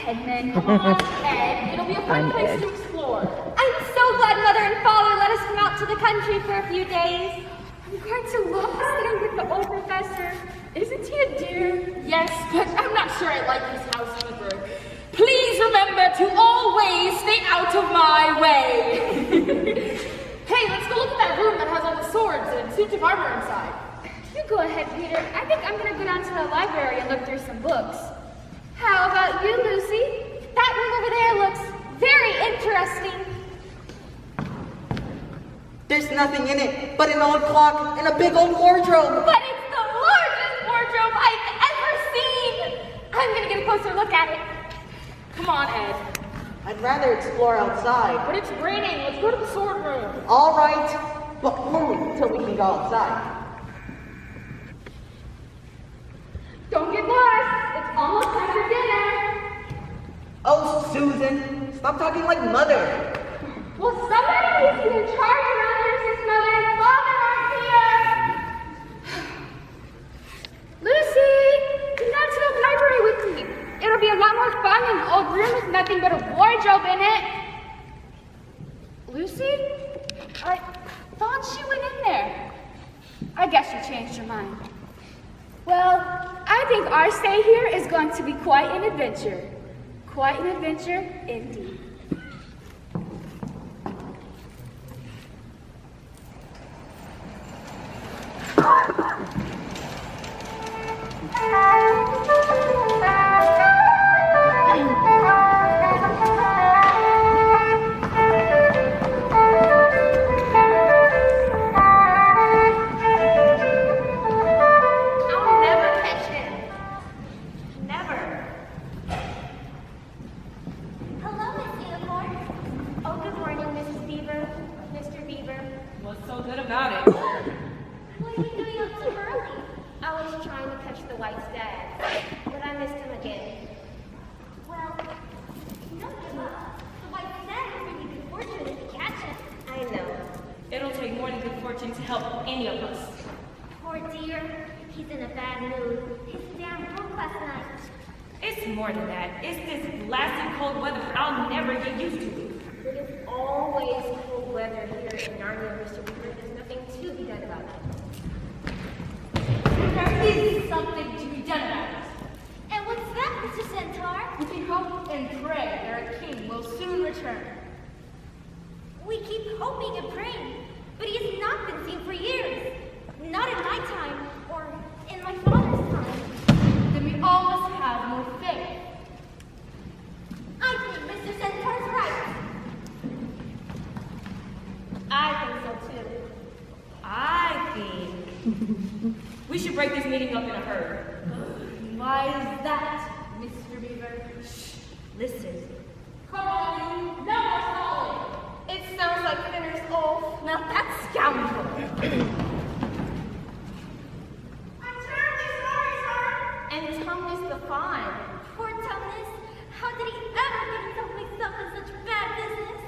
ahead, men. Come on, Ed. It'll be a fun place to explore. I'm so glad Mother and Father let us come out to the country for a few days. I'm going to love staying with the old professor. Isn't he a dear? Yes, but I'm not sure I like his housekeeper. Please remember to always stay out of my way. Hey, let's go look at that room that has all the swords and suits of armor inside. You go ahead, Peter. I think I'm going to go down to the library and look through some books. How about you, Lucy? That room over there looks very interesting. There's nothing in it but an old clock and a big old wardrobe. But it's the largest wardrobe I've ever seen. I'm going to get a closer look at it. Come on, Ed. I'd rather explore outside. But it's raining. Let's go to the sword room. All right, but only until we can go outside. Don't get lost. It's almost time for dinner. Oh, Susan, stop talking like Mother. Well, somebody needs to be in charge around here since Mother and Father aren't here. Lucy, come down to the library with me. It'll be a lot more fun than the old room with nothing but a wardrobe in it. Lucy? I thought she went in there. I guess she changed her mind. Well, I think our stay here is going to be quite an adventure. Quite an adventure indeed. We should break this meeting up in a hurry. Why is that, Mr. Beaver? Shh, listen. Come on, you. No more stalling. It sounds like Finner's off. Now that's scoundrel. I'm terribly sorry, sir. And Tumnus the fine. Poor Tumnus. How did he ever get himself mixed up in such bad business?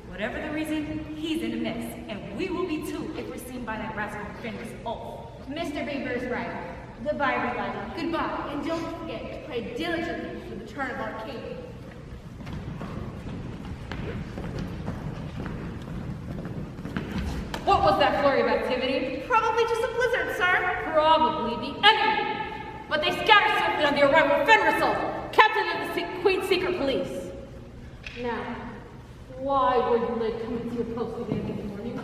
Whatever the reason, he's in a mess, and we will be too if we're seen by that rascal Fenris off. Mr. Beaver is right. Goodbye, everybody. Goodbye, and don't forget to pray diligently for the turn of our king. What was that flurry of activity? Probably just a blizzard, sir. Probably the enemy. But they scattered swiftly on the arrival of Fenrisol, captain of the Queen's secret police. Now, why were you late coming to your post again this morning?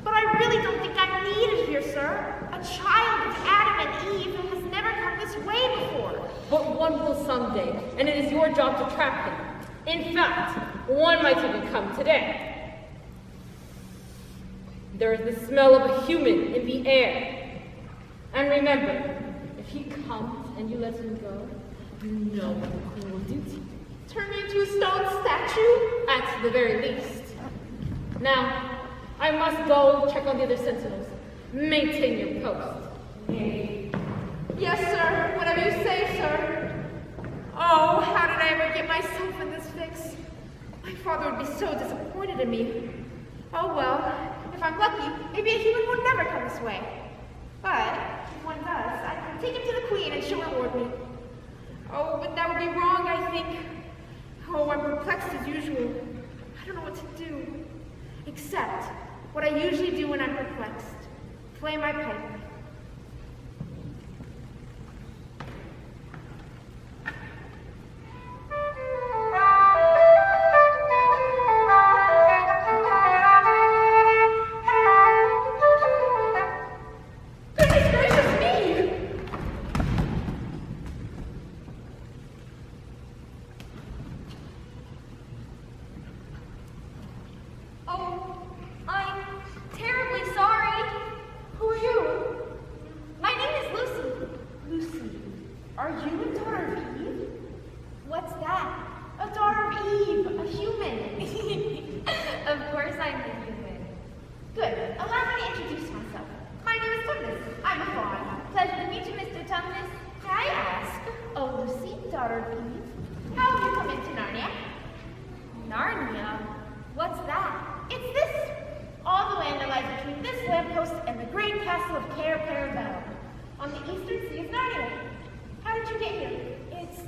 But I really don't think I'm needed here, sir. A child of Adam and Eve who has never come this way before. But one will someday, and it is your job to trap him. In fact, one might even come today. There is the smell of a human in the air. And remember, if he comes and you let him go, you know what he will do to you. Turn me into a stone statue? At the very least. Now, I must go check on the other sentinels. Maintain your post. Yes, sir. Whatever you say, sir. Oh, how did I ever get myself in this fix? My father would be so disappointed in me. Oh well, if I'm lucky, maybe a human will never come this way. But if one does, I can take him to the Queen and she'll reward me. Oh, but that would be wrong, I think. Oh, I'm perplexed as usual. I don't know what to do. Except what I usually do when I'm perplexed. Play my pipe. Goodness gracious me! Oh, I'm terribly sorry. Who are you? My name is Lucy. Lucy. Are you a daughter of Eve? What's that? A daughter of Eve, a human. Of course I'm a human. Good. Allow me to introduce myself. My name is Tumnus. I'm a fawn. Pleasure to meet you, Mr. Tumnus. May I ask, oh Lucy, daughter of Eve, how have you come into Narnia? Narnia? What's that? It's this. All the land that lies between this lamppost and the great castle of Cair Paravel on the eastern sea of Narnia. How did you get here? It's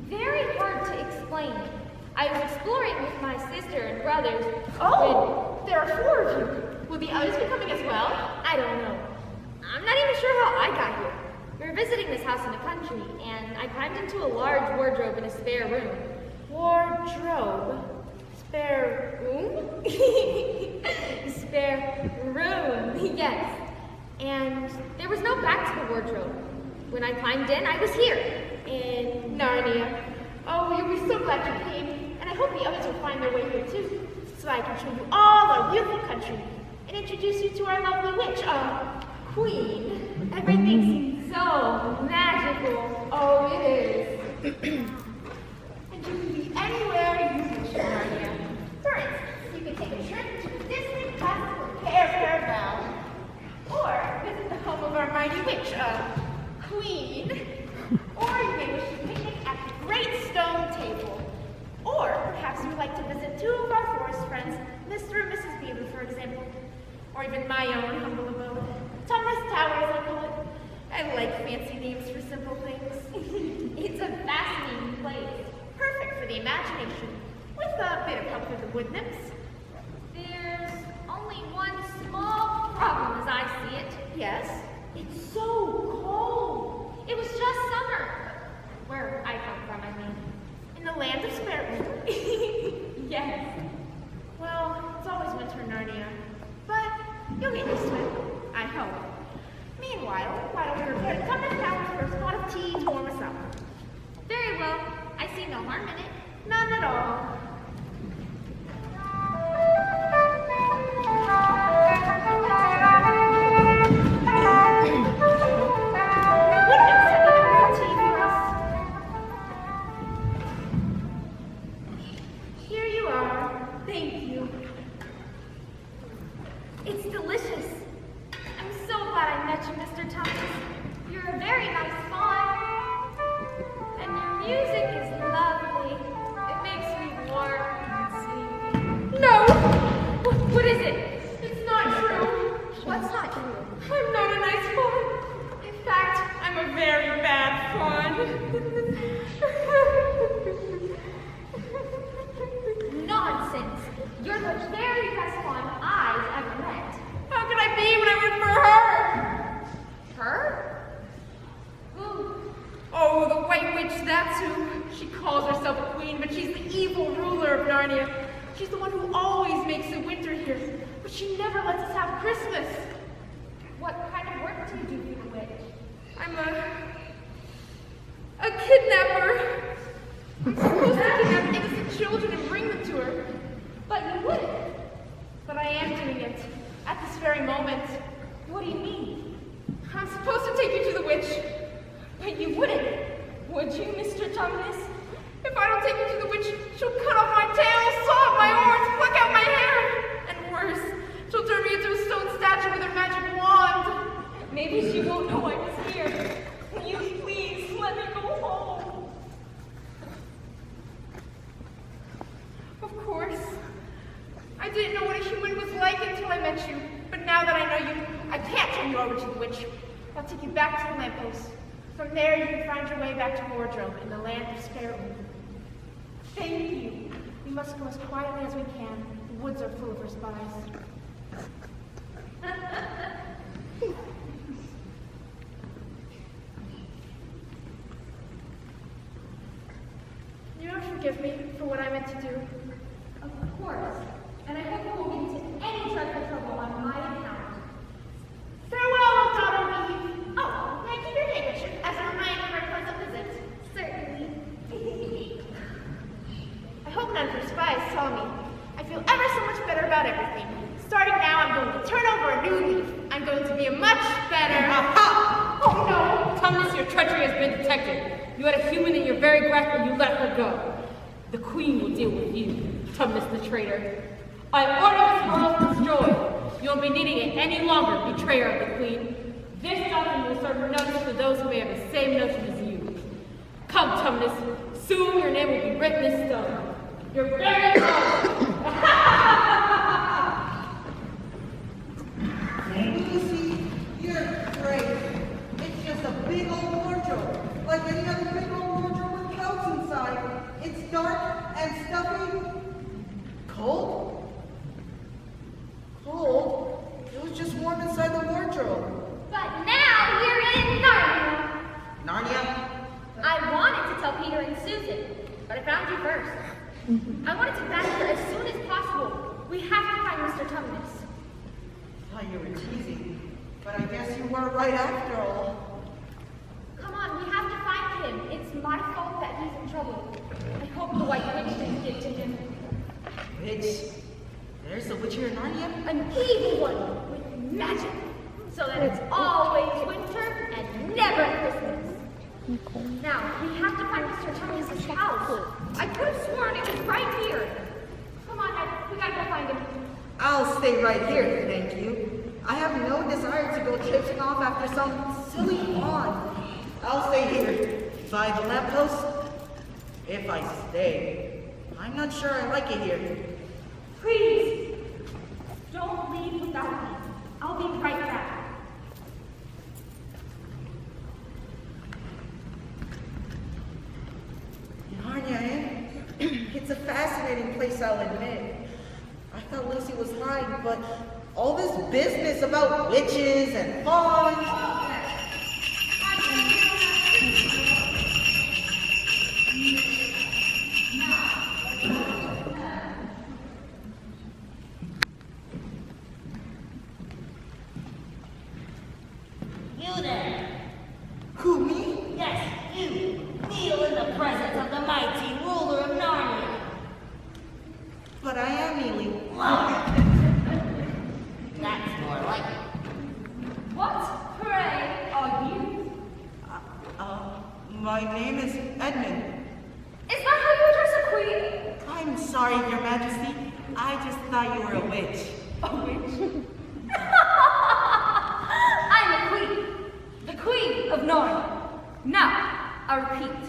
very hard to explain. I was exploring with my sister and brothers. Oh, there are 4 of you. Will the others be coming as well? I don't know. I'm not even sure how I got here. We were visiting this house in the country, and I climbed into a large wardrobe in a spare room. Wardrobe. Spare room? Spare room, yes. And there was no back to the wardrobe. When I climbed in, I was here, in Narnia. Oh, you'll be so glad you came. And I hope the others will find their way here too, so I can show you all our beautiful country and introduce you to our lovely witch, queen. Everything seems so magical. Oh, it is. And you can be anywhere you wish in Narnia. For instance, you can take a trip to the distant castle of Cair Paravel, or visit the home of our mighty witch, queen. Or you may wish to picnic at the great stone table. Or perhaps you would like to visit 2 of our forest friends, Mr. and Mrs. Beaver, for example. Or even my own humble abode, Tumnus Tower, as I call it. I like fancy names for simple things. It's a fascinating place. Perfect for the imagination, with a bit of help from the wood nymphs. There's only one small problem as I see it. Yes? It's so cold. It was just summer. Where I come from, I mean. In the land of Sparrow. Yes. Well, it's always winter in Narnia, but you'll get used to it, I hope. Meanwhile, why don't we prepare to come to town for a spot of tea to warm us up? Very well. I see no harm in it. None at all. Here you are. Thank you. It's delicious. I'm so glad I met you, Mr. Thomas. You're a very nice fawn. And your music is lovely. It makes me warm and sleepy. No! What is it? It's not true. What's not true? I'm not a nice fawn. In fact, I'm a very bad fawn. Nonsense. You're the very best fawn I've ever met. How could I be when I went for her? Her? Who? Oh, the White Witch, that's who. She calls herself a queen, but she's the evil ruler of Narnia. She's the one who always makes it winter here, but she never lets us have Christmas. What kind of work do you do for the witch? I'm a kidnapper. I'm supposed to kidnap innocent children and bring them to her. But you wouldn't. But I am doing it at this very moment. What do you mean? I'm supposed to take you to the witch. But you wouldn't. Would you, Mr. Tumnus? If I don't take you to the witch, she'll cut off my tail, saw off my horns, pluck out my hair. And worse, she'll turn me into a stone statue with her magic wand. Maybe she won't know I was here. Will you please let me go home? Of course. I didn't know what a human was like until I met you. But now that I know you, I can't turn you over to the witch. I'll take you back to the lamppost. From there, you can find your way back to Wardrobe in the land of Sparrow. Thank you. We must go as quietly as we can. The woods are full of our spies. You don't forgive me for what I meant to do. Of course. And I hope you won't get into any dreadful trouble on my account. Farewell, daughter Eve. Oh, may I keep your handkerchief as a reminder of our pleasant visit? Certainly. I hope none of your spies saw me. I feel ever so much better about everything. Starting now, I'm going to turn over a new leaf. I'm going to be a much better... Aha! Oh, no! Tumnus, your treachery has been detected. You had a human in your very breath when you let her go. The queen will deal with you, Tumnus the traitor. I order this world destroyed. You won't be needing it any longer, betrayer of the queen. This document will serve notice to those who may have the same notion as you. Come, Tumnus. Soon your name will be written in stone. Your very own. Lucy, you're great. It's just a big old wardrobe, like any other big old wardrobe with couch inside. It's dark and stuffy. Cold? Cold? It was just warm inside the wardrobe. But now we're in Narnia. Narnia? I wanted to tell Peter and Susan, but I found you first. I wanted to back here as soon as possible. We have to find Mr. Tumnus. Thought you were teasing, but I guess you were right after all. Come on, we have to find him. It's my fault that he's in trouble. I hope the White Witch didn't get to him. Witch? There's a witch here in Narnia? An evil one with magic, so that it's always winter and never Christmas. Now, we have to find Mr. Tumnus' house. I could have sworn it was right here. Come on, Ed, we gotta go find him. I'll stay right here, thank you. I have no desire to go tripping off after some silly fawn. I'll stay here, by the lamppost. If I stay, I'm not sure I like it here. Please, don't leave without me. I'll be right back. Narnia, eh? It's a fascinating place, I'll admit. I thought Lucy was lying, but all this business about witches and fawns. You there? Who, me? Yes, you. Kneel in the presence of the mighty ruler of Narnia. But I am Ely. That's more like it. What, pray, are you? My name is Edmund. Is that how you address a queen? I'm sorry, Your Majesty. I just thought you were a witch. A witch? I'm a queen. The queen of Narnia. Now, I repeat.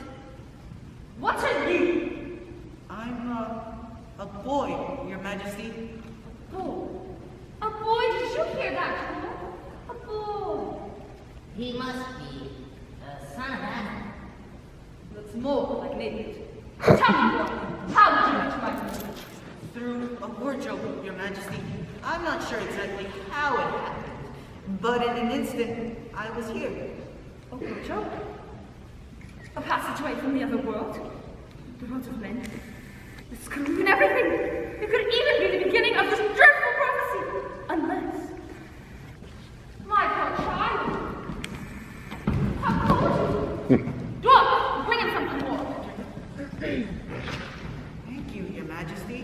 What are you? I'm a boy, Your Majesty. Boy. A boy? Did you hear that, Colonel? A boy. He must be a son of Adam. Looks more like an idiot. Tell me, boy, how did you reach my room? Through a wardrobe, Your Majesty. I'm not sure exactly how it happened, but in an instant, I was here. A wardrobe? A passageway from the other world? The world of men? This could have been everything. It could even be the beginning of this dreadful prophecy. Unless... My poor child. How cold you? Dwarf, bring him something more. Thank you, Your Majesty.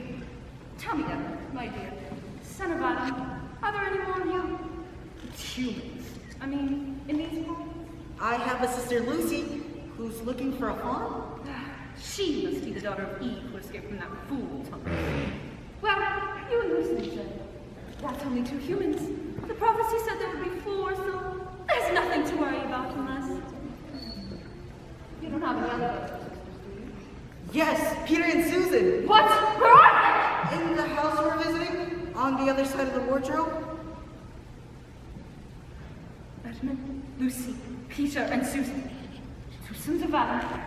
Tell me, Emma, my dear. Son of Adam, are there any more of you? It's humans. I mean, in these worlds? I have a sister Lucy, who's looking for a fawn. She must be the daughter of Eve who escaped from that fool, Thomas. Well, you and Lucy said that's only two humans. The prophecy said there would be four, so there's nothing to worry about unless... You don't have any other sisters, do you? Yes, Peter and Susan. What? Where are they? In the house we're visiting, on the other side of the wardrobe. Edmund, Lucy, Peter, and Susan. Two sons of Adam,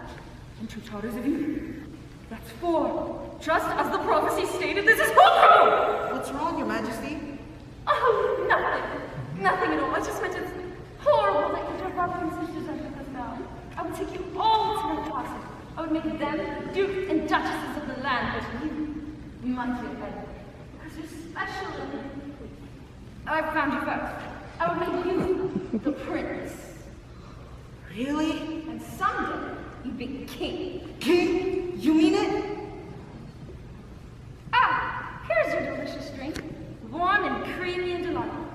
and two daughters of Eve. That's four. Just as the prophecy stated, this is horrible! What's wrong, Your Majesty? Oh, nothing. Nothing at all. I just meant it's horrible that your brother and sisters are with us now. I would take you all to my castle. I would make them dukes and duchesses of the land, but you, my dear Edward, because you're special and I found you first. I would make you the prince. Really? And someday you'd be king. King? You mean it? Ah, here's your delicious drink. Warm and creamy and delightful.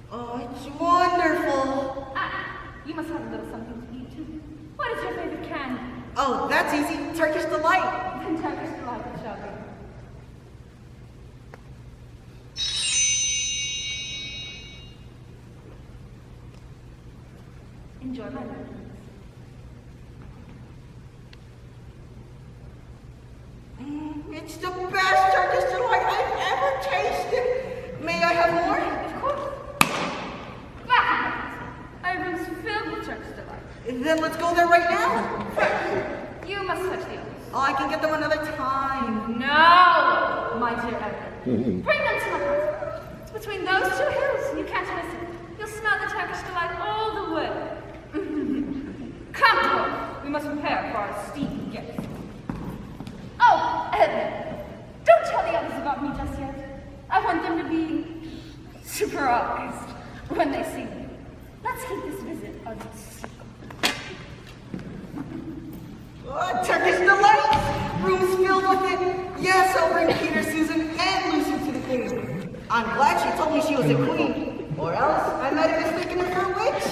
Oh, it's wonderful. Ah, you must have a little something to eat too. What is your favorite candy? Oh, that's easy. Turkish delight. Then Turkish delight it shall be. Enjoy my memories. It's the best Turkish delight I've ever tasted. May I have more? Of course. Wow! Our room's filled with Turkish delight. Then let's go there right now. You must touch the others. Oh, I can get them another time. No, my dear Edward. Bring them to my house. It's between those two hills. You can't miss it. You'll smell the Turkish delight all the way. Come, dwarf. We must prepare for our esteemed guest. Oh, Edward, don't tell the others about me just yet. I want them to be surprised when they see me. Let's keep this visit a secret. Oh, Turkish delight. Room's filled with it. Yes, I'll bring Peter, Susan, and Lucy to the queen. I'm glad she told me she was a queen, or else I might have mistaken her for a witch.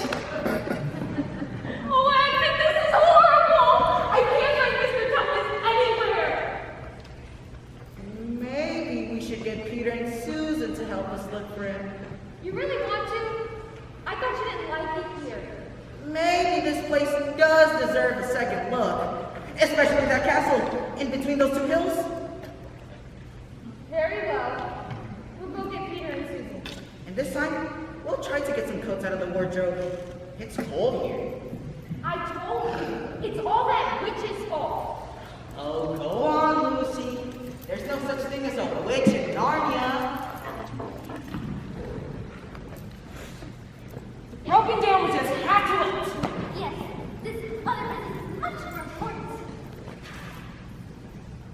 Oh, Edward, this is horrible! I can't find Mr. Thomas anywhere. Maybe we should get Peter and Susan to help us look for him. You really want to? I thought you didn't like it here. Maybe this place does deserve a second look, especially that castle in between those two hills. Very well. We'll go get Peter and Susan. And this time, we'll try to get some coats out of the wardrobe. It's cold here. I told you, it's all that witch's fault. Oh, go on, Lucy. There's no such thing as a witch in Narnia. Broken down was just half to it. Yes, this other business is much more important.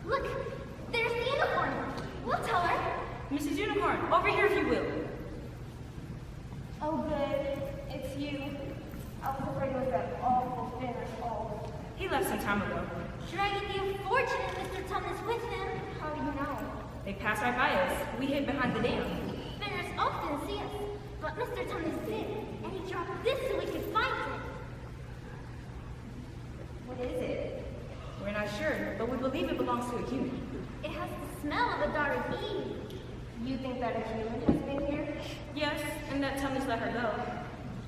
Look, there's the unicorn. We'll tell her. Mrs. Unicorn, over here if you will. Oh, good. It's you. I was afraid it was that awful Finnish hall. He left some time ago. Dragging the unfortunate Mr. Thomas with him. How do you know? They passed right by us. We hid behind the dam. Spinners often see us, but Mr. Thomas did, and he dropped this so we could find it. What is it? We're not sure, but we believe it belongs to a human. It has the smell of the daughter of Eve. You think that a human has been here? Yes, and that Thomas let her go.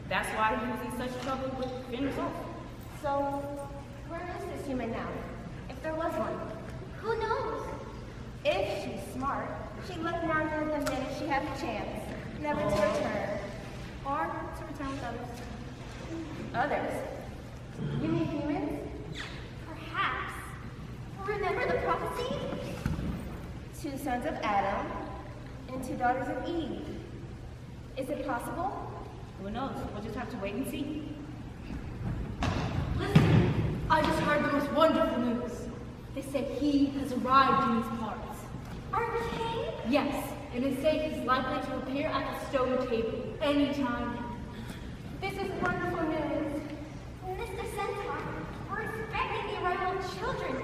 That's why he was in such trouble with Finn himself. So, where is this human now? If there was one. Who knows? If she's smart, she'd look down here the minute she had the chance, never to return. Or to return with others. Others? You mean humans? Perhaps. Remember the prophecy? 2 sons of Adam and 2 daughters of Eve. Is it possible? Who knows? We'll just have to wait and see. Listen, I just heard the most wonderful news. They say he has arrived in these parts. Our king? Yes, and they say he's likely to appear at the stone table anytime now. This is wonderful news. Mr. Centaur, we're expecting the arrival of children,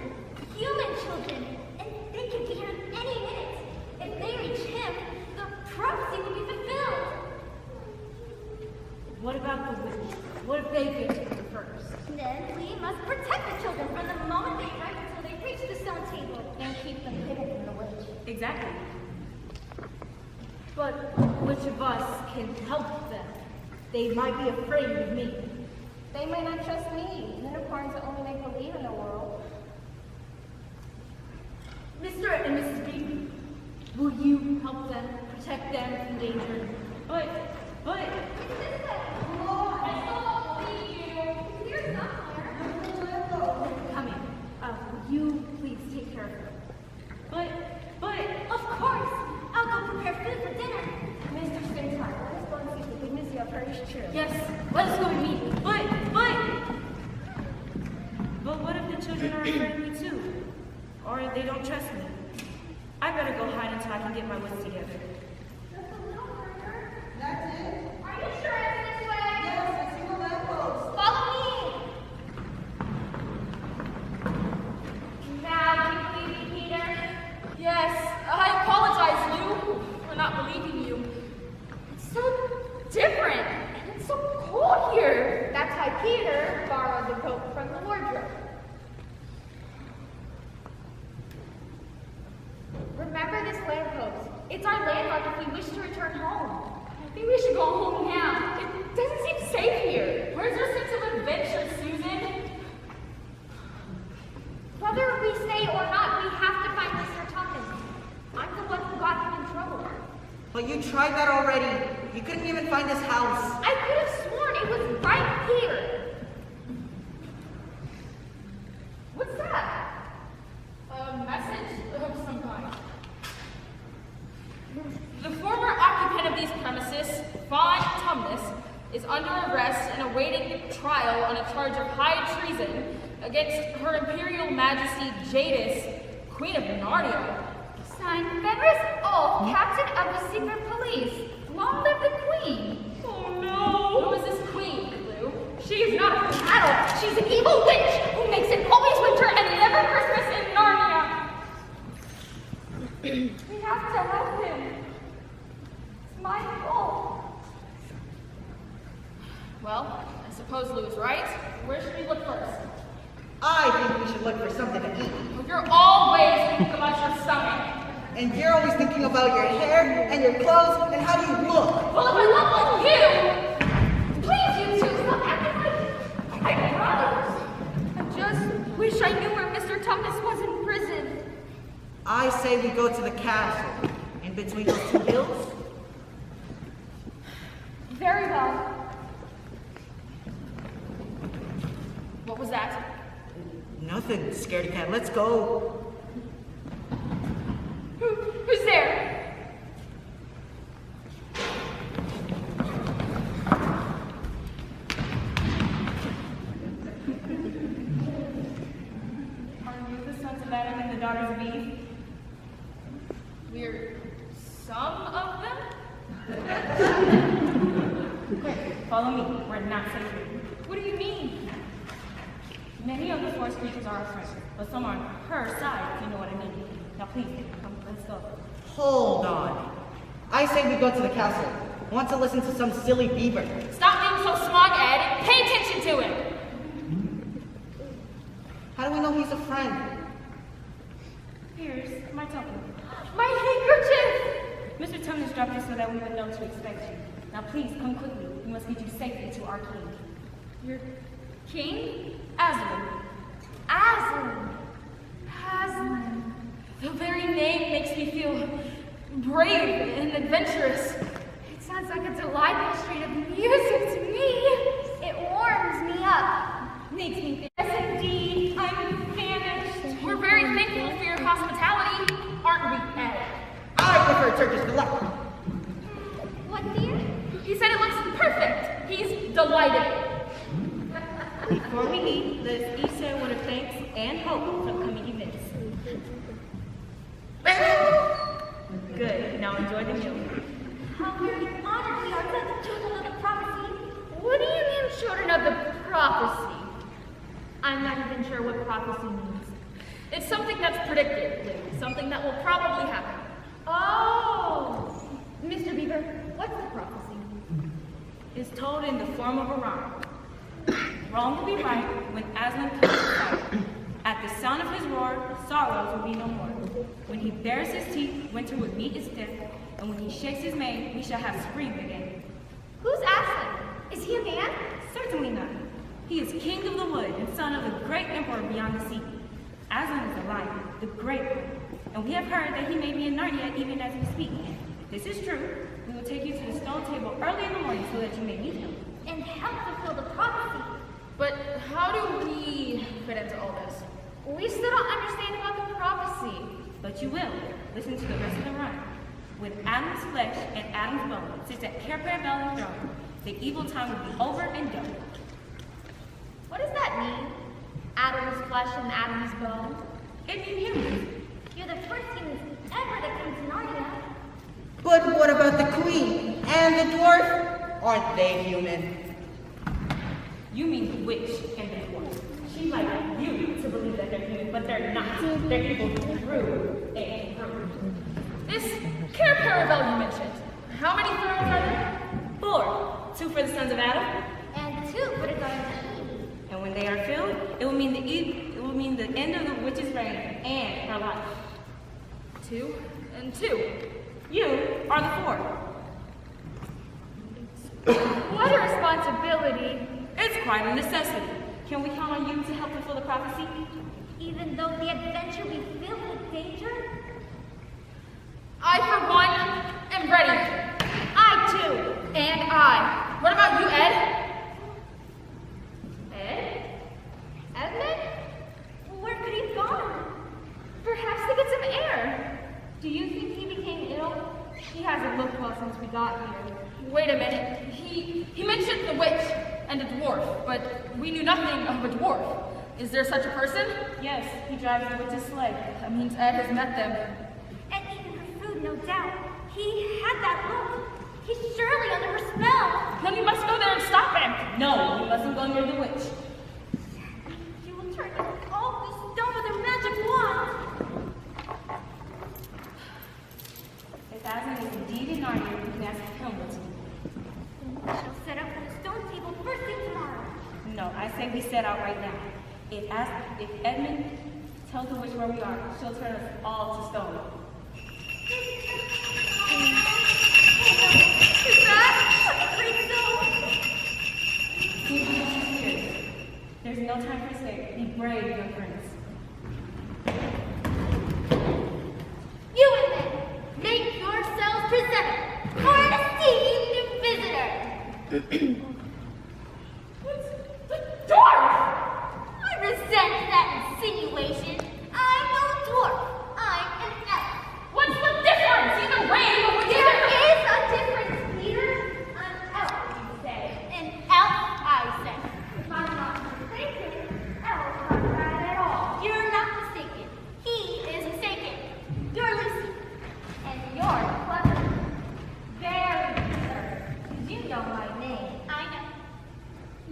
human children, and they could be here any minute. If they reach him, the prophecy will be fulfilled. What about the witch? What if they get here first? Then we must protect the children from the moment they arrive until they reach the stone table. And keep them hidden from the witch. Exactly. But which of us can help them? They might be afraid of me. They may not trust me. Unicorns only make believe in the world. Mr. and Mrs. B, will you help them, protect them from danger? But, Lord, I don't believe you. He's here somewhere. Come in. children are afraid of me too. Or they don't trust me. I better go hide until I can get my wits together. That's it? Are you sure it's this way? Yes, I see the lamppost. Follow me. Now, do you believe me, Peter? Yes, I apologize, Lou, for not believing you. It's so different, and it's so cold here. That's why Peter borrowed the coat from the wardrobe. Remember this lamppost. It's our landmark if we wish to return home. I think we should go home now. It doesn't seem safe here. Where's your sense of adventure, Susan? Whether we stay or not, we have to find Mr. Thomas. I'm the one who got him in trouble. But you tried that already. You couldn't even find his house. I could have sworn it was right here. What's that? A message of some kind. The former occupant of these premises, Vaughn Tumnus, is under arrest and awaiting trial on a charge of high treason against Her Imperial Majesty Jadis, Queen of Narnia. Signed, Fenris Ulf, Captain of the Secret Police. Long live the Queen. Oh no! Who is this queen, Lou? She is not a cattle. She's an evil witch who makes it always winter and never Christmas in Narnia. We have to help him. It's my fault. Well, I suppose Lou is right. Where should we look first? I think we should look for something to eat. Well, you're always thinking about your stomach. And you're always thinking about your hair and your clothes and how you look. Well, if I look like you, Please, you two, stop acting like my brothers. I just wish I knew where Mr. Thomas was in prison. I say we go to the castle. In between those two hills. Very well. what was that? Nothing, scaredy cat. Let's go. Who's there? Are you the sons of Adam and the daughters of Eve? We're some of them? Quick, follow me. We're not safe here. What do you mean? Many of the forest creatures are our friends, but some are on her side, if you know what I mean. Now please, come, let's go. Hold on. I say we go to the castle. I want to listen to some silly beaver. Stop being so smug, Ed. Pay attention to him. How do we know he's a friend? Here's my token. My handkerchief! Mr. Tumnus dropped it so that we would know to expect you. Now please, come quickly. We must get you safely to our king. Your king? Aslan. Aslan. Aslan. The very name makes me feel brave and adventurous. It sounds like a delightful strain of music to me. It warms me up. Makes me feel, yes indeed, I'm famished. We're very thankful for your hospitality, aren't we, Ed? I prefer Turkish delight. What, dear? He said it looks perfect. He's delighted. Before we eat, let us each say a word of thanks and hope for coming events. Good. Now enjoy the meal. How very honored we are to the children of the prophecy. What do you mean, children of the prophecy? I'm not even sure what prophecy means. It's something that's predicted, Lou. Something that will probably happen. Oh! Mr. Beaver, what's the prophecy? Is told in the form of a rhyme. Wrong will be right when Aslan comes to fight. At the sound of his roar, sorrows will be no more. When he bares his teeth, winter will meet its death, and when he shakes his mane, we shall have spring again. Who's Aslan? Is he a man? Certainly not. He is king of the wood and son of the great emperor beyond the sea. Aslan is the lion, the great one, and we have heard that he may be in Narnia even as we speak. If this is true, we will take you to the stone table early in the morning so that you may meet him. And help fulfill the prophecy. But how do we fit into all this? We still don't understand about the prophecy. But you will. Listen to the rest of the rhyme. With Adam's flesh and Adam's bone sits at Cair-Paravel throne, the evil time will be over and done. What does that mean? Adam's flesh and Adam's bone. And you humans. You're the first humans ever to come to Narnia. But what about the queen and the dwarf? Aren't they human? You mean the witch and the dwarf. She'd like you to believe that they're human, but they're not. They're evil through and through. This Care Paravel you mentioned. How many thrones are there? 4. 2 for the sons of Adam. And 2 for the daughters of Eve. And when they are filled, it will mean the end of the witch's reign and her life. 2 and 2. You are the 4. What a responsibility. It's quite a necessity. Can we count on you to help fulfill the prophecy? Even though the adventure be filled with danger? I, for one, am ready. I too. And I. What about you, Ed? Ed? Edmund? Where could he have gone? Perhaps to get some air. Do you think he became ill? He hasn't looked well since we got here. Wait a minute. He mentioned the witch and a dwarf, but we knew nothing of a dwarf. Is there such a person? Yes, he drives the witch's sleigh. That means Ed has met them. And eaten her food, no doubt. He had that look. He's surely under her spell. Then we must go there and stop him. No, you mustn't go near the witch. She will turn all the stone with her magic wand. If Aslan is indeed in Narnia, you can ask him what to do. Then we shall set up for the stone table first thing tomorrow. No, I say we set out right now. If Edmund tells the witch where we are, she'll turn us all to stone. Is that a great stone? See what she's here. There's no time for escape. Be brave, young friends. You and them, make yourselves presentable for an esteemed new visitor. The dwarf! I resent that insinuation. I'm no dwarf. I'm an elf. What's the difference? Either way, but we're There different. is a difference, Peter. An elf, you say. An elf, I say. If I'm not mistaken, elves aren't bad at all. You're not mistaken. He is mistaken. You're Lucy. And you're clever. Very clever. Did you know my name? I know.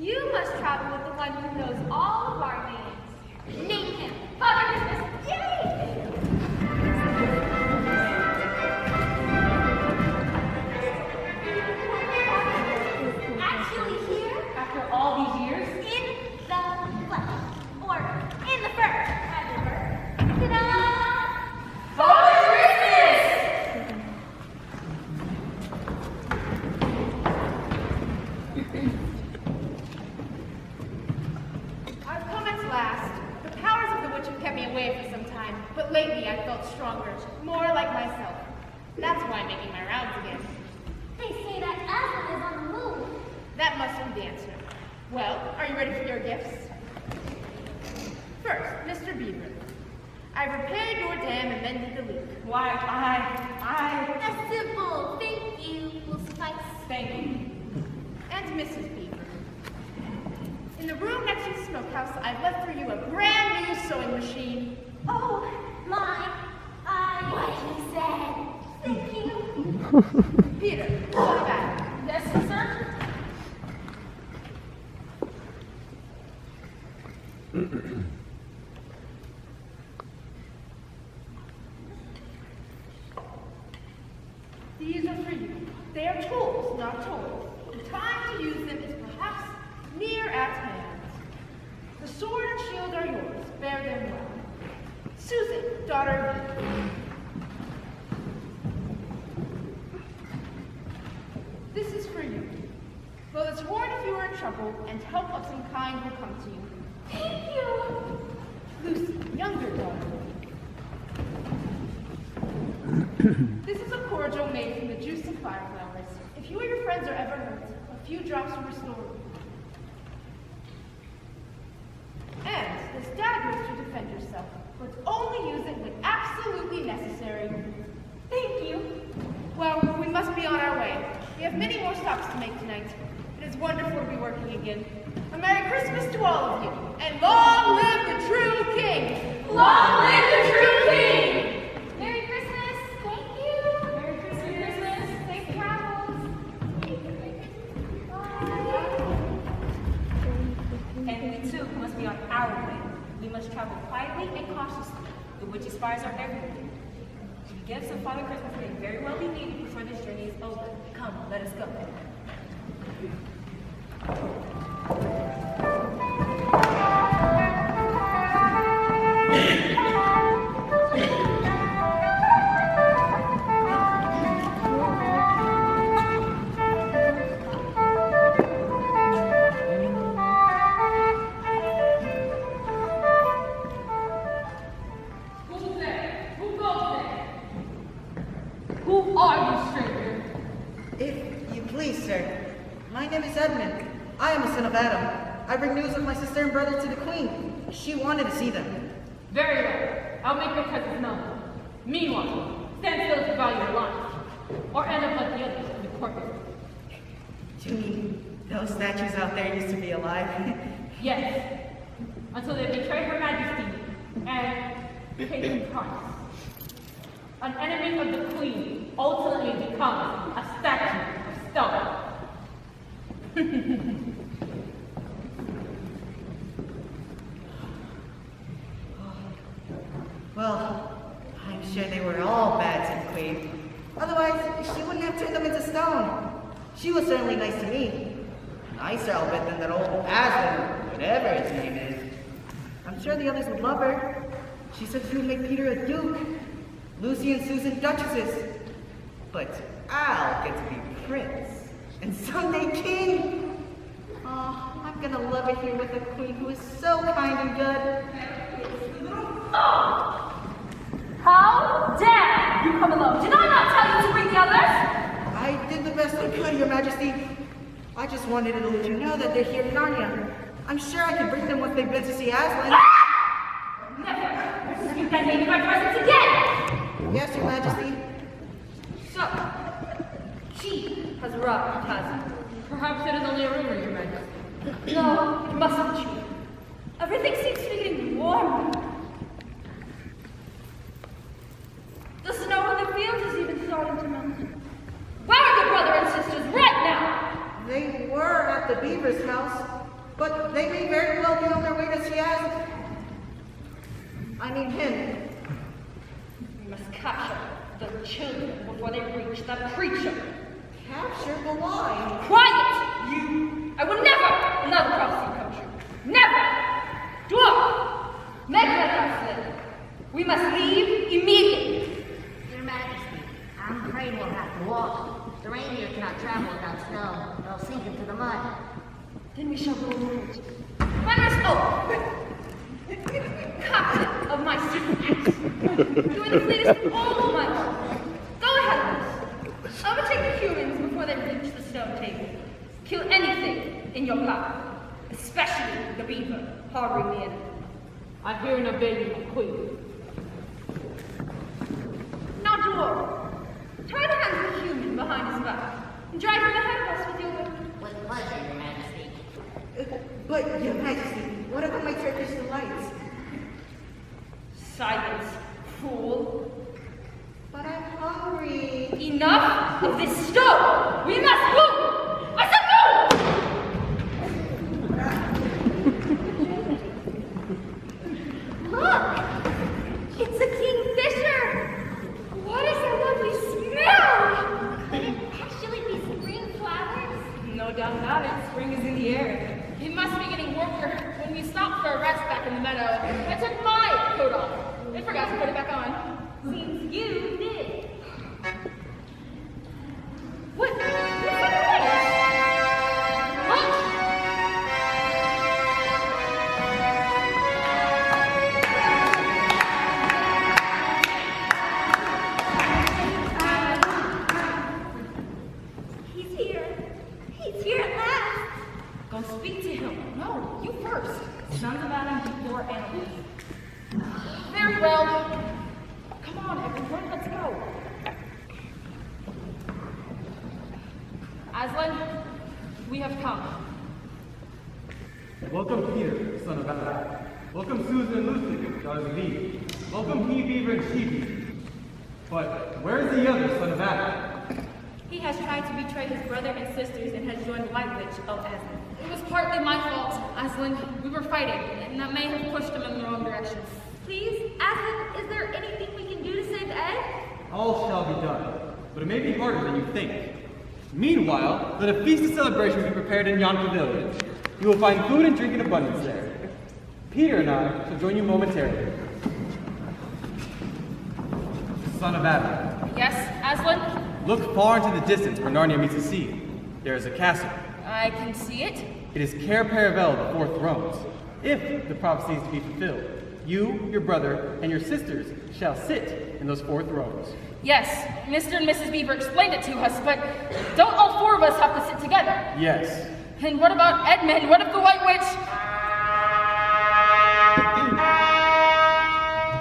You must travel with the one who knows all of our names. Name him. Father Christmas. Actually here, After all these years, in the flesh. Or in the fur. As it were. Ta-da! Father Christmas! I've come at last. The powers of the witch have kept me away for some time, but lately I felt stronger, more like myself. That's why I'm making my rounds again. They say that Aslan is on the move. That must be the answer. Well, are you ready for your gifts? First, Mr. Beaver. I've repaired your dam and mended the leak. why, A simple thank you will suffice. thank you. And Mrs. Beaver. In the room next to the smokehouse, I've left for you a brand new sewing machine. Oh, my. What he said. Thank you. Peter, go back. Yes, sir? These are for you. They are tools, not toys. The time to use them is perhaps near at hand. The sword and shield are yours. Bear them well. Susan, daughter of Eve. This is for you. Though it's worn if you are in trouble, and help of some kind will come to you. Thank you. Lucy, younger daughter. This is a cordial made from the juice of fireflowers. If you or your friends are ever hurt, a few drops will restore you. And this dagger is to defend yourself, but only use it when absolutely necessary. Thank you. Well, we must be on our way. We have many more stops to make tonight. It is wonderful to be working again. A Merry Christmas to all of you, and long live the true way. We must travel quietly and cautiously. The witch's spies are everywhere. The gifts of Father Christmas may very well be needed before this journey is over. Come, let us go. Who's there? Who goes there? Who are you, stranger? If you please, sir. My name is Edmund. I am a son of Adam. I bring news of my sister and brother to the Queen. She wanted to see them. Very well. I'll make your presence known. Meanwhile, stand still to value your life. Or end up like the others in the courtyard. Do you mean those statues out there used to be alive? Yes. Until they betray Her Majesty and pay the price. An enemy of the Queen ultimately becomes a statue of stone. Well, I'm sure they were all bad to the Queen. Otherwise, she wouldn't have turned them into stone. She was certainly nice to me. Nicer, I'll bet, than that old Aslan, whatever his name is. I'm sure the others would love her. She said she would make Peter a duke, Lucy and Susan duchesses. But I'll get to be prince, and someday king. Oh, I'm gonna love it here with a queen who is so kind and good. How dare you come alone? Did I not tell you to bring the others? I did the best I could, Your Majesty. I just wanted to let you know that they're here in Narnia. I'm sure I could bring them once they've been to see Aslan. Never speak that name in my presence again! Yes, Your Majesty. So, she has robbed Tazi. Perhaps it is only a rumor, Your Majesty. No, it must be true. Everything seems to be getting warmer. The snow in the fields is even starting to melt. Where are your brother and sisters right now? They were at the Beaver's house, but they may very well be on their way to see Aslan. I mean him. We must capture the children before they reach that creature. Capture the line. Quiet, you! I will never allow the prophecy come true. Never! Dwarf! Make that slip. We must leave immediately. Your Majesty, I'm afraid we'll have to walk. The reindeer cannot travel without snow. They'll sink into the mud. Then we shall go forward. Thunderous oath! Captain of my secret. You are the fleetest of all of my men. Go ahead of us. Overtake the humans before they reach the stone table. Kill anything in your power, especially the beaver harboring the enemy. I hear and obey you, my Queen. Now, dwarf, tie the hands of the human behind his back and drive him ahead of us with your whip. With pleasure, Your Majesty. But, Your Majesty, what about my Turkish delights? Silence, fool. But I'm hungry. Enough of this stone! We must move! I said move! Look! It's a kingfisher! What is that lovely smell? Could it actually be spring flowers? No doubt about it. Spring is in the air. It must be getting warmer. When we stopped for a rest back in the meadow, I took my coat off. I forgot to put it back on. Seems you did. What? What's that He's here. He's here at last. Go speak to him. No, you first. Sons of Adam before animals. Very well. Come on, everyone, let's go. Aslan, we have come. Welcome Peter, son of Adam. Welcome Susan and Lucy, daughters of Eve. Welcome He Beaver and She Beaver. But where's the other son of Adam? He has tried to betray his brother and sisters and has joined the White Witch of Aslan. It was partly my fault, Aslan. We were fighting, and that may have pushed him in the wrong direction. Please, Aslan, is there anything we can do to save Ed? All shall be done, but it may be harder than you think. Meanwhile, let a feast of celebration be prepared in yon pavilion. You will find food and drink in abundance there. Peter and I shall join you momentarily. Son of Adam, Yes, Aslan? look far into the distance where Narnia meets the sea. There is a castle. I can see it. It is Cair Paravel, the Four Thrones. If the prophecy is to be fulfilled, you, your brother, and your sisters shall sit in those 4 thrones. Yes, Mr. and Mrs. Beaver explained it to us, but don't all 4 of us have to sit together? Yes. And what about Edmund? What if the White Witch?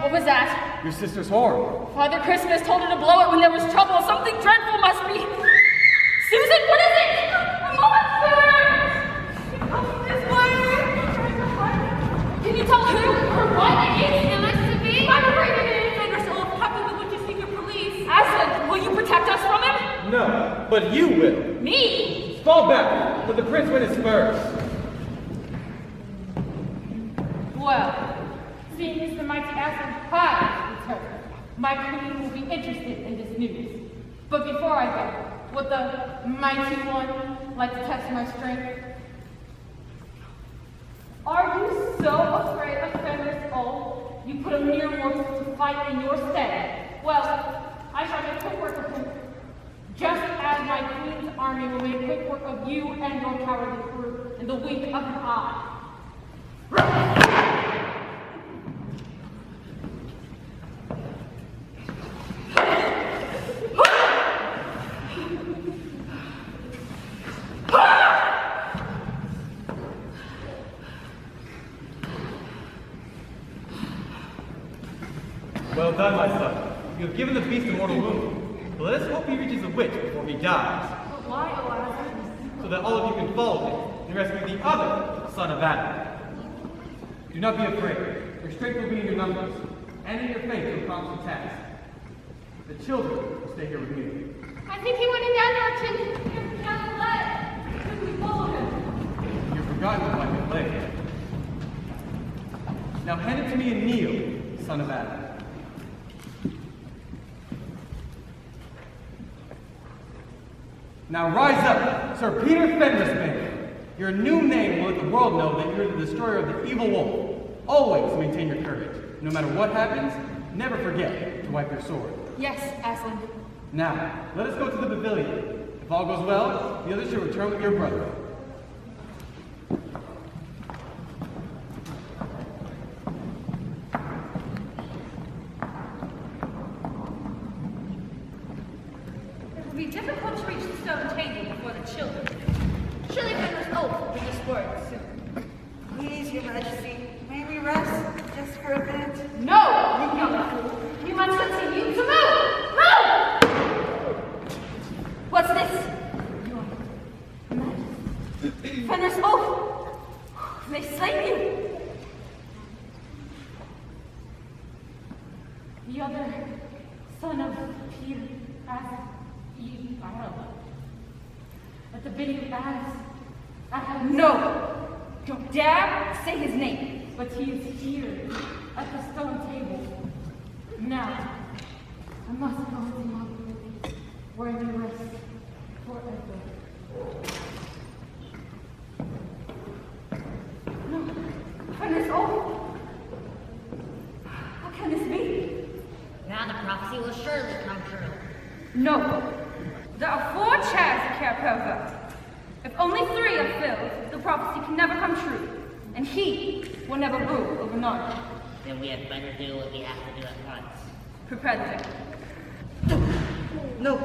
What was that? Your sister's horn. Father Christmas told her to blow it when there was trouble. Something dreadful must be. Susan, what is it? A monster! This way! Can you tell who or why they ate it? Listen to me. I'm afraid of it. Happy with what you see your police. Aslan, will you protect us from him? No, but you will. Me? Fall back. Let the prince win his spurs. Well, seeing as the mighty Aslan has returned, my queen will be interested in this news. But before I go, would the mighty one like to test my strength? Are you so afraid of Fenris Old? You put a mere mortal to fight in your stead. Well, I shall make quick work of him. Just as my queen's army will make quick work of you and your cowardly crew in the wink of an eye. Well done, my son. You have given the beast a mortal wound. But let us hope he reaches the witch before he dies. But why, O Aslan? So that all of you can follow him and rescue the other son of Adam. Do not be afraid. Your strength will be in your numbers, and in your faith to accomplish the task. The children will stay here with me. I think he went in that direction. Here's down the leg. Could we follow him? You've forgotten about your leg. Now hand it to me and kneel, son of Adam. Now rise up, Sir Peter Fenrisbane. Your new name will let the world know that you're the destroyer of the evil wolf. Always maintain your courage. No matter what happens, never forget to wipe your sword. Yes, Aslan. Now, let us go to the pavilion. If all goes well, the others shall return with your brother. It will be difficult to reach the stone table before the children. Surely Fenris Old will bring us word soon. Please, Your Majesty, may we rest just for a bit? No, you young fool. You must continue to move. Move! What's this? Your Majesty. Fenris Old! They slain you! The other son of Peter, as you, I don't know. At the bidding of As, I have No! Don't dare say his name! but he is here at the stone table. Now, I must go to my place where I may rest forever. No! Fenris Old! How can this be? Now the prophecy will surely come true. No! There are 4 chairs at Cair Paravel. If only 3 are filled, the prophecy can never come true, and he will never rule over Narnia. Then we had better do what we have to do at once. Prepare the day. No.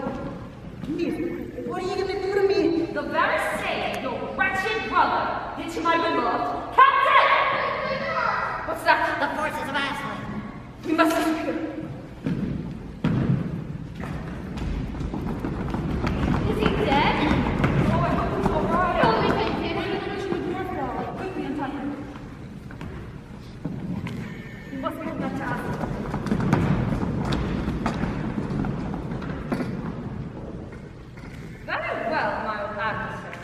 Please, what are you gonna do to me? The very same your wretched brother did to my beloved Captain! What's that? The forces of Aslan. We must disappear. Is he dead? Oh, I hope he's all right. Holy thank Quickly untie him. We must go back to Aslan. Very well, my old adversary.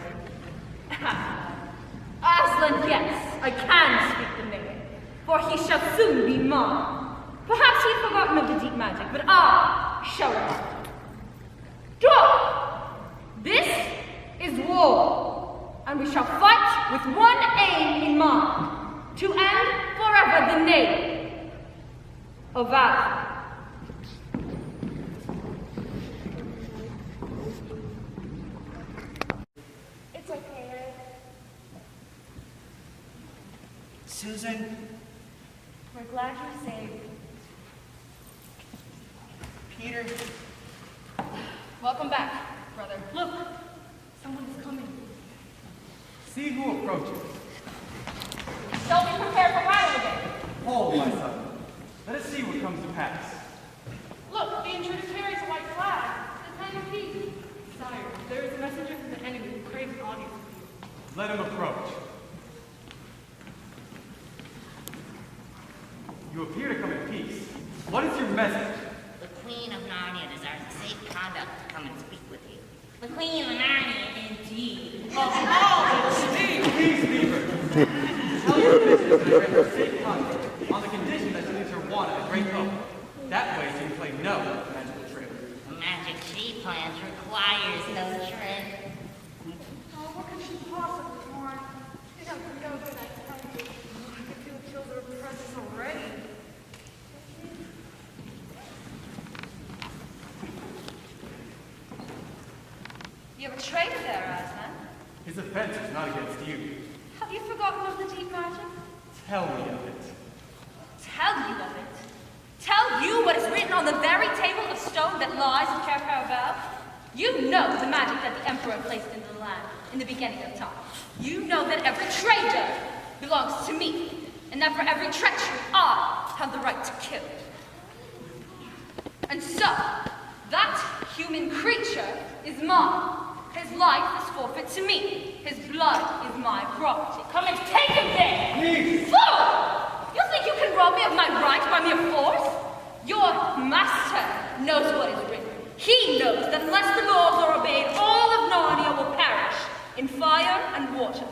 he shall soon be mine. Perhaps he had forgotten of the deep magic, but I shall remember. Dwarf, this is war, and we shall fight with one aim in mind, to end forever the name of Aslan. It's okay, Ed. Susan, We're glad you're safe. Peter, Welcome back, brother. Look, someone is coming. See who approaches. Shall we prepare for battle again? Hold, my son. Let us see what comes to pass. Look, the intruder carries a white flag. The kind of peace. Sire, there is a messenger from the enemy who craves an audience with you. Let him approach. You appear to come in peace. What is your message? The Queen of Narnia desires safe conduct to come and speak with you. The Queen of Narnia, indeed. Peace, Beaver. Tell your mistress to grant her safe conduct on the condition that she leaves her wand at a great oak. That way she can play no magical trick. The magic she plans requires no trick. Oh, what could she possibly want? You don't know that I tell you. I can feel the chills of her presence already. You have a traitor there, Aslan. His offense is not against you. Have you forgotten of the deep magic? Tell me of it. Tell you of it. Tell you what is written on the very table of stone that lies in Cair Paravel. You know the magic that the Emperor placed into the land in the beginning of time. You know that every traitor belongs to me, and that for every treachery I have the right to kill. And so, that human creature is mine. His life is forfeit to me. His blood is my property. Come and take him then! Please! Fool! You think you can rob me of my right by mere force? Your master knows what is written. He knows that unless the laws are obeyed, all of Narnia will perish in fire and water.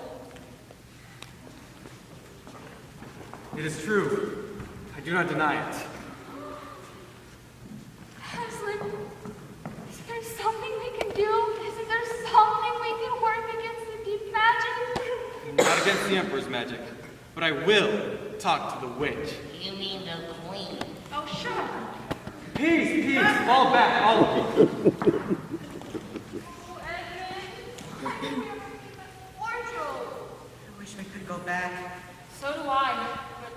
It is true. I do not deny it. Aslan, is there something we can do? Isn't there something we can work against the deep magic? Not against the Emperor's magic, but I will talk to the witch. You mean the Queen? Oh, sure. Peace, peace, fall back, all of you. I wish we could go back. So do I, but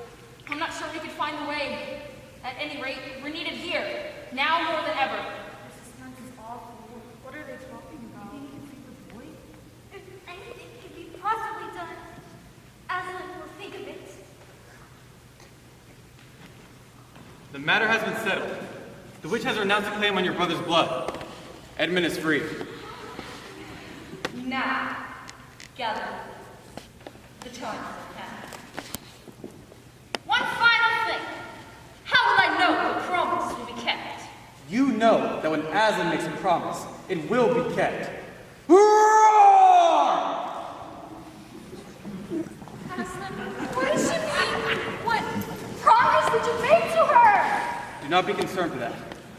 I'm not sure we could find a way. At any rate, we're needed here, now more than ever. This suspense is awful. What are they talking about? If anything can be possibly done, Aslan will think of it. The matter has been settled. The witch has renounced a claim on your brother's blood. Edmund is free. Now, gather. The time is at hand. One final thing. How will I know the promise will be kept? You know that when Aslan makes a promise, it will be kept. Roar! Aslan, what does she mean? What promise did you make to her? Do not be concerned for that.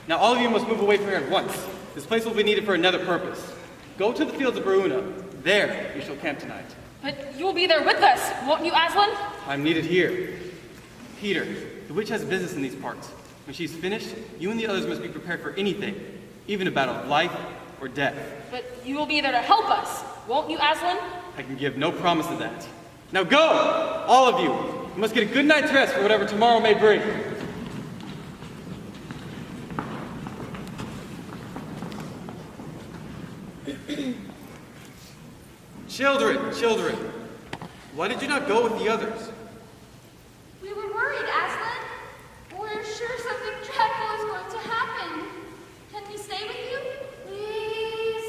Now all of you must move away from here at once. This place will be needed for another purpose. Go to the fields of Bruna. There you shall camp tonight. But you will be there with us, won't you, Aslan? I'm needed here. Peter, the witch has business in these parts. When she's finished, you and the others must be prepared for anything, even a battle of life or death. But you will be there to help us, won't you, Aslan? I can give no promise of that. Now go, all of you. You must get a good night's rest for whatever tomorrow may bring. Children, why did you not go with the others? We were worried, Aslan. We're sure something dreadful is going to happen. Can we stay with you? Please?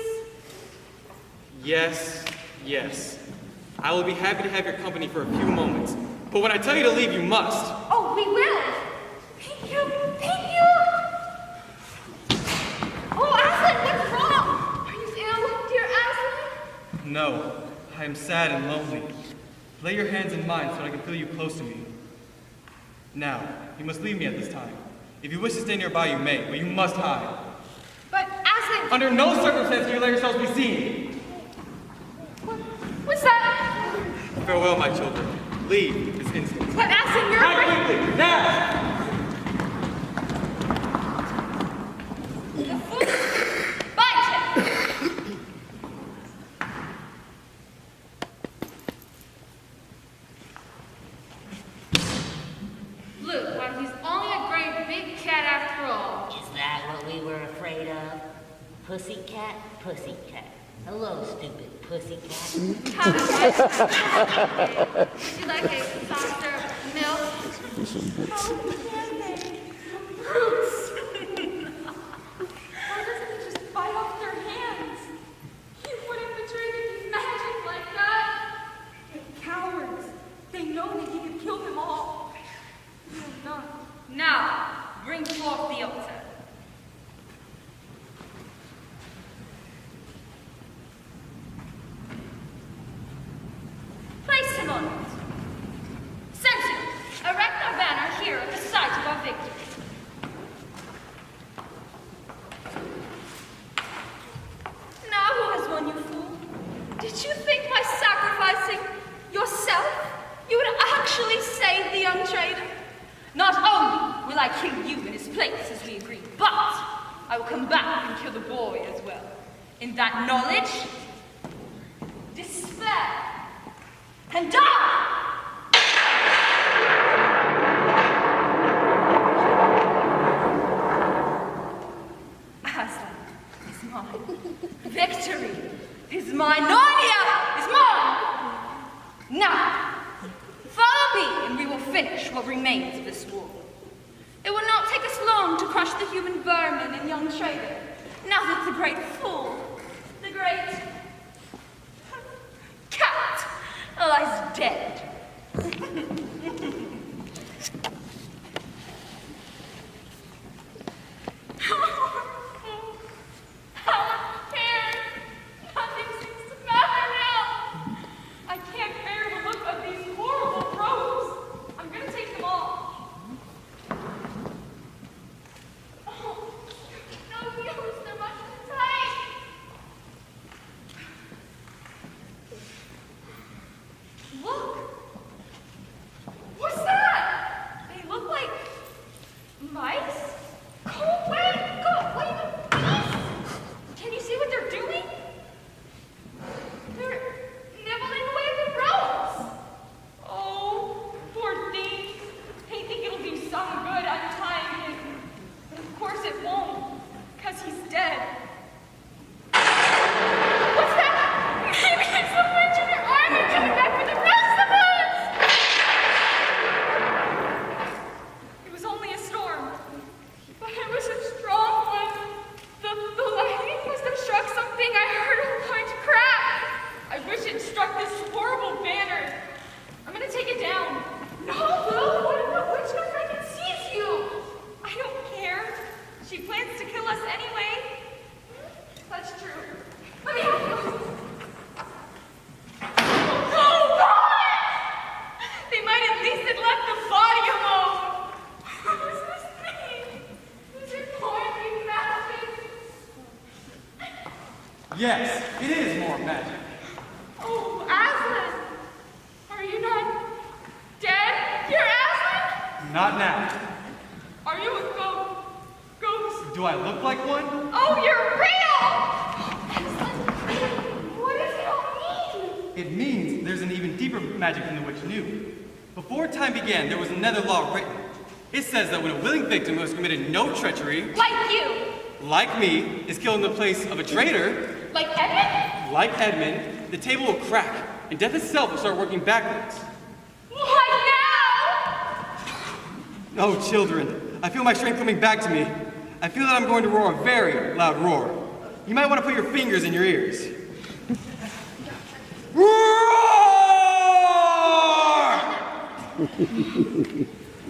Yes. I will be happy to have your company for a few moments. But when I tell you to leave, you must. Oh, we will. Thank you. Thank you. Oh, Aslan, what's wrong? Are you ill, dear Aslan? No, I am sad and lonely. Lay your hands in mine so I can feel you close to me. Now, you must leave me at this time. If you wish to stay nearby, you may, but you must hide. But Aslan, Under no circumstance can you let yourselves be seen. what's that? Farewell, my children. Leave this instant. But Aslan, you're Hide quickly, now! Bind him! Look, why he's only a great big cat after all. Is that what we were afraid of? Pussycat, pussycat. Hello, stupid pussycat. Would you like a soft serve milk? How can they? Brutes! Why doesn't he just bite off their hands? He wouldn't betray me magic like that. They're cowards. They know that he could kill them all. They have not. Now, bring forth the altar. Place him on it. Sentinel, erect our banner here at the site of our victory. Now who has won, you fool? Did you think by sacrificing yourself, you would actually save the young trader? Not only will I kill you in his place as we agreed, but I will come back and kill the boy as well. In that knowledge, despair, and die! Aslan is mine. Victory is mine. Narnia is mine! Now, follow me and we will finish what remains of this war. It will not take us long to crush the human vermin and young trader, now that the great fool, the great cat, lies dead. How unfair! Nothing seems to matter now. I can't bear the look of these horrible robes. I'm gonna take them off. Oh, no use, they're much too tight. Look! What's that? They look like mice. Go away! Go away, please! Can you see what they're doing? They're nibbling away the robes! Oh, poor things. They think it'll do some good untying him. But of course it won't, because he's dead. What's that? Maybe it's the witch in her armor coming back for the rest of us! It was only a storm, but it was a strong one. The lightning must have struck something. I heard a large crack. I wish it struck this horrible banner. I'm gonna take it down. No, Will! What if the witch comes back and sees you? I don't care. She plans to kill us anyway. That's true. Let me help you! They might at least have left the body alone. Who's this thing? Is it going to be magic? Yes, it is more magic. Oh, Aslan! Are you not dead? You're Aslan? Not now. Are you a ghost? Do I look like one? Oh, you're real! Aslan, what does it all mean? It means there's an even deeper magic than the witch knew. Before time began, there was another law written. It says that when a willing victim who has committed no treachery, Like you! like me, is killed in the place of a traitor, Like Edmund? like Edmund, the table will crack, and death itself will start working backwards. What now? Oh, children, I feel my strength coming back to me. I feel that I'm going to roar a very loud roar. You might want to put your fingers in your ears. Roar!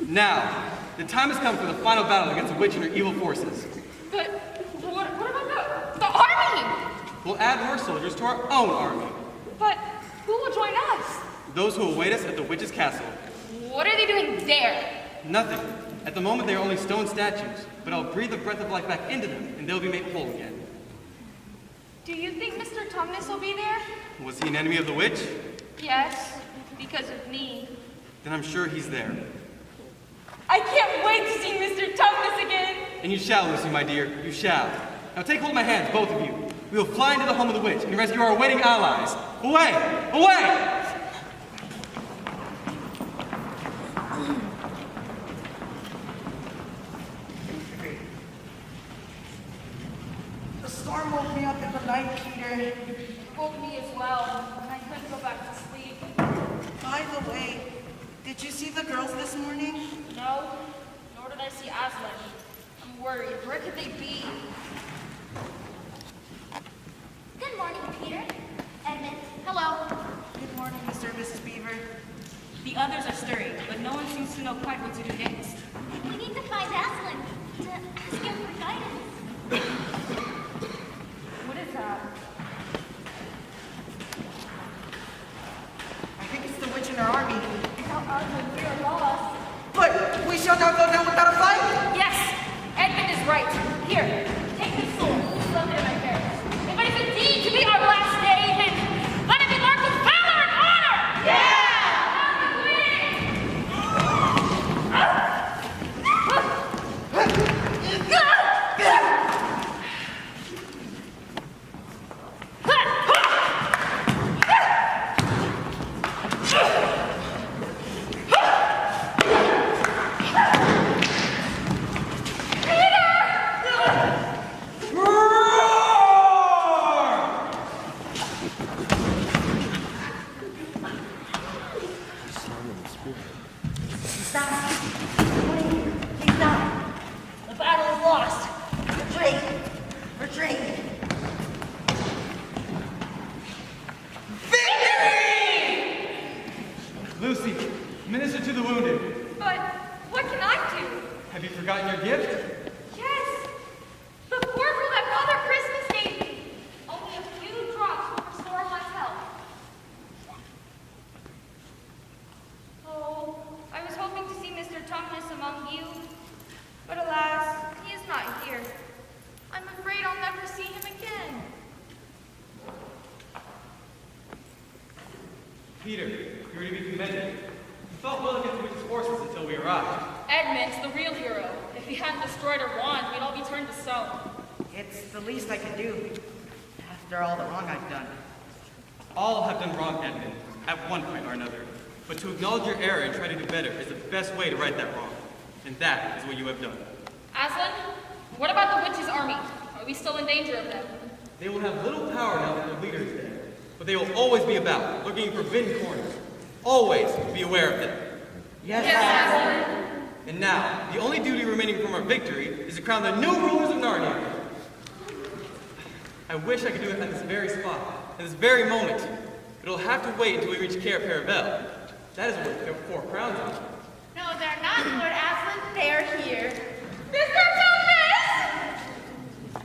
Now, the time has come for the final battle against the witch and her evil forces. But what about the army? We'll add more soldiers to our own army. But who will join us? Those who await us at the witch's castle. What are they doing there? Nothing. At the moment, they are only stone statues, but I'll breathe the breath of life back into them, and they'll be made whole again. Do you think Mr. Tumnus will be there? Was he an enemy of the witch? Yes, because of me. Then I'm sure he's there. I can't wait to see Mr. Tumnus again. And you shall, Lucy, my dear, you shall. Now take hold of my hands, both of you. We will fly into the home of the witch and rescue our waiting allies. Away! Away! The storm woke me up in the night, Peter. Woke me as well, and I couldn't go back to sleep. By the way, did you see the girls this morning? No, nor did I see Aslan. I'm worried. Where could they be? Good morning, Peter. Edmund. Hello. Good morning, Mr. and Mrs. Beaver. The others are stirring, but no one seems to know quite what to do next. We need to find Aslan to ask him for guidance. What is that? I think it's the witch in our army. Without Aslan, we are lost. But we shall not go down without a fight. Yes, Edmund is right. Here, take this sword. This is under my parents. If it is indeed to be our last day, then let it be marked with valor and honor! Yeah! The battle is lost. Retreat. Retreat. Lucy, minister to the wounded. But what can I do? Have you forgotten your gift? Yes, the cordial that Father Christmas gave me. Only a few drops will restore my health. Oh, I was hoping to see Mr. Tumnus among you, but alas, he is not here. I'm afraid I'll never see him again. Peter, you are to be commended. You fought well against the witch's forces until we arrived. Edmund's the real hero. If he hadn't destroyed her wand, we'd all be turned to stone. It's the least I can do. After all the wrong I've done. All have done wrong, Edmund, at one point or another. But to acknowledge your error and try to do better is the best way to right that wrong. And that is what you have done. Aslan, what about the witch's army? Are we still in danger of them? They will have little power now that their leader is dead. But they will always be about, looking in forbidden corners. Always be aware of them. Yes, Aslan. And now, the only duty remaining from our victory is to crown the new rulers of Narnia. I wish I could do it at this very spot, at this very moment. But it'll have to wait until we reach Cair Paravel. That is where the 4 crowns are. No, they're not, Lord Aslan. They're here. Mr. Tumnus!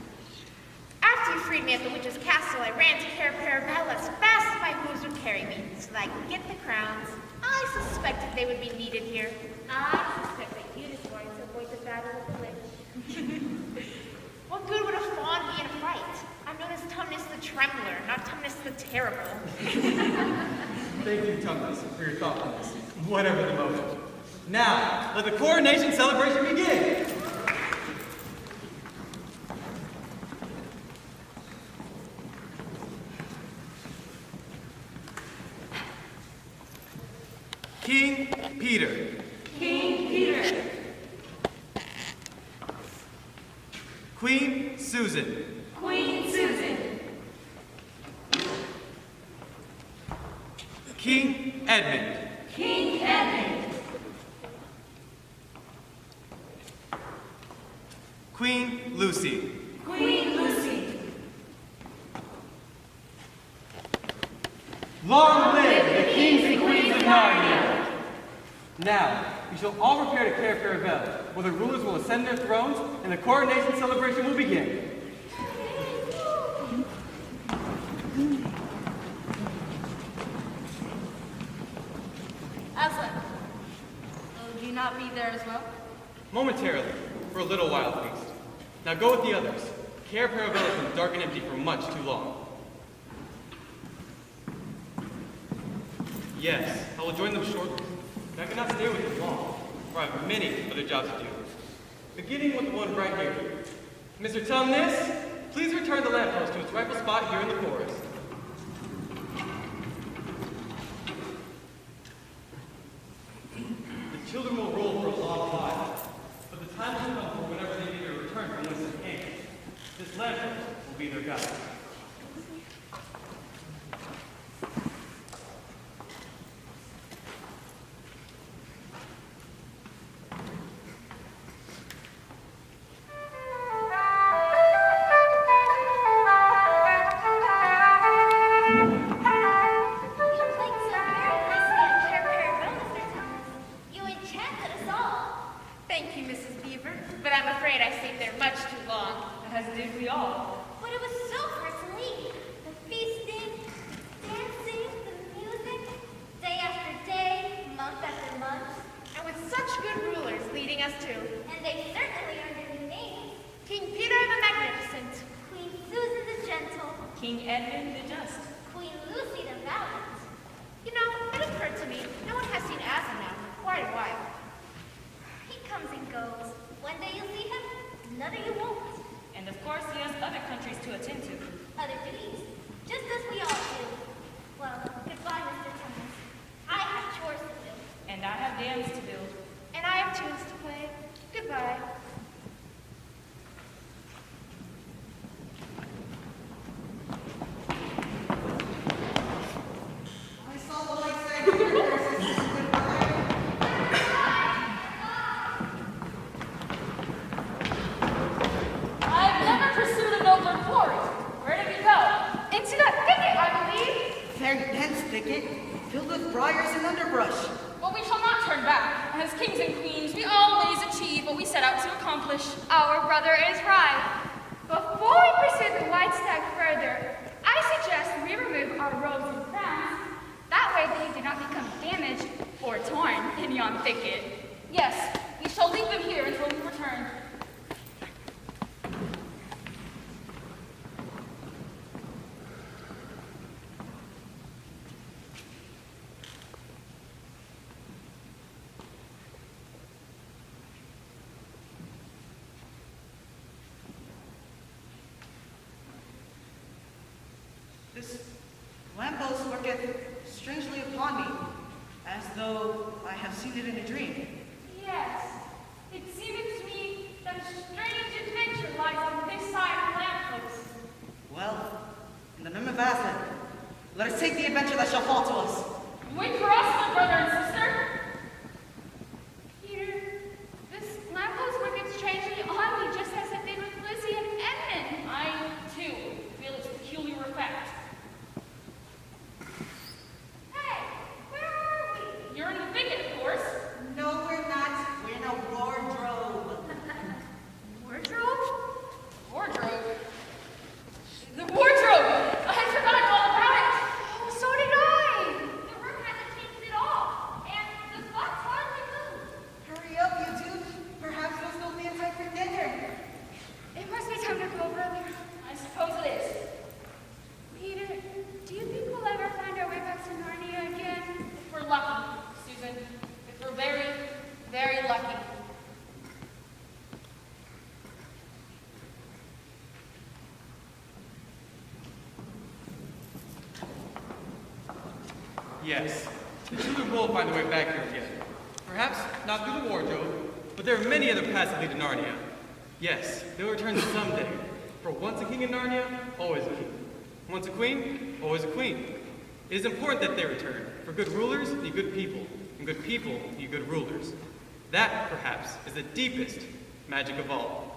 After you freed me at the witch's castle, I ran to Cair Paravel as fast as my hooves would carry me, so that I could get the crowns. I suspected they would be needed here. I suspect that you just wanted to avoid the battle with the witch. What good would a fawn be in a fight? I'm known as Tumnus the Trembler, not Tumnus the Terrible. Thank you, Tumnus, for your thoughtfulness, whatever the motive. Now, let the coronation celebration begin! King Peter. King Peter. Queen Susan. Queen Susan. King Edmund. King Edmund. Queen Lucy. Queen Lucy. Long live the kings and queens of Narnia! Now, we shall all prepare to Cair Paravel, where the rulers will ascend their thrones and the coronation celebration will begin. Aslan, will you not be there there as well? Momentarily, for a little while at least. Now go with the others. Cair Paravel has been dark and empty for much too long. Yes, I will join them shortly. But I cannot stay with them long, for I have many other jobs to do. Beginning with the one right here. Mr. Tumnus, please return the lamppost to its rightful spot here in the forest. The children will roll for a long while, but the time will come for whenever they need to return from whence they came. This lamppost will be their guide. This lamppost looketh strangely upon me, as though I have seen it in a dream. Yes, it seemeth to me that a strange adventure lies on this side of the lamppost. Well, in the name of Aslan, let us take the adventure that shall fall to us. Wait for us, my brother and sister. Peter, this lamppost looketh strangely on me, just as it did with Lizzie and Edmund. I, too, feel its peculiar effect. Hey, where are we? You're in the thicket, of course. No, we're not. We're in a wardrobe. Wardrobe? Wardrobe. The wardrobe! I had forgotten all about it. Oh, so did I. The room hasn't changed at all, and the clock's hardly moved. Hurry up, you two. Perhaps there's no be in time for dinner. It must be time to go, brother. I suppose it is. Peter, do you think we'll ever find our way back to Narnia again? If we're lucky, Susan. If we're very, very lucky. Yes, the children will find their way back here again. Perhaps not through the wardrobe, but there are many other paths that lead to Narnia. Yes, they'll return someday. For once a king in Narnia, always a king. Once a queen, always a queen. It is important that they return, for good rulers need good people, and good people need good rulers. That, perhaps, is the deepest magic of all.